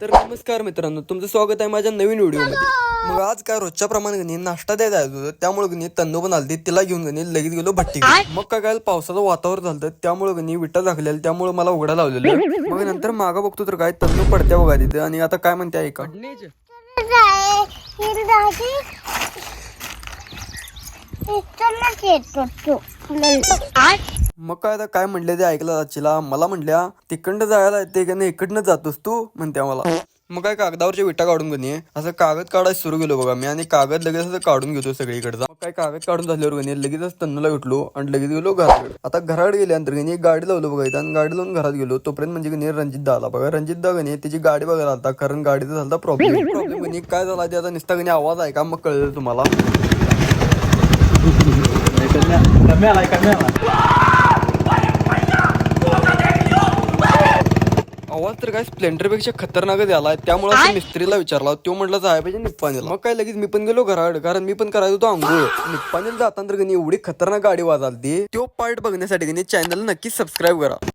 तर नमस्कार मित्रांनो, तुमचं स्वागत आहे माझ्या नवीन व्हिडिओमध्ये। मग आज काय रोजच्या प्रमाणे गणी नाश्ता द्यायचा होता, त्यामुळे गणी तन्नू पण आलती, तिला घेऊन गणी लगेच गेलो भट्टी। मग काय पावसाचं वातावरण झालं, त्यामुळे गणी विटा झाकलेलं, त्यामुळे मला उघडा लावलेलं। मग नंतर मागा बघतो तर काय तन्नू पडत्या बघा तिथे, आणि आता काय म्हणते ऐका। मग काय आता काय म्हणले ते ऐकलं आजीला, मला म्हणल्या तिकडनं जायला येते का नाही, इकडनं जातोस तू म्हणत्या मला। मग काय कागदावरच्या विटा काढून गणी असं कागद काढायला सुरू केलो बघा मी, आणि कागद लगेच असं काढून घेतो सगळीकडचा। मग काय कागद काढून झाल्यावर गणी लगेच तन्नूला उठलो आणि लगेच गेलो घराकडे। आता घराकडे गेल्यानंतर गणी गाडी लावलो बघा इथं, आणि गाडी लावून घरात गेलो, तोपर्यंत म्हणजे गणी रणजित दा आला बघा। रणजित दा गणी त्याची गाडी बघायला आलता, कारण गाडीचा झाला प्रॉब्लेम गणी काय झाला ते आता नुसता गणी आवाज आहे का मग कळलं तुम्हाला। आवाज तर काय स्प्लेंडर पेक्षा खतरनाकच आलाय, त्यामुळे असं मिस्त्रीला विचारला, तो म्हटलं जाय पाहिजे निप्पाणीला। मग काय लगेच मी पण गेलो घराकडे, कारण मी पण करायचो होतो आंघोळ। निप्पाणीला जाताना तर गणी एवढी खतरनाक गाडी वाजालती, तो पार्ट बघण्यासाठी गणी चॅनल नक्की सबस्क्राईब करा।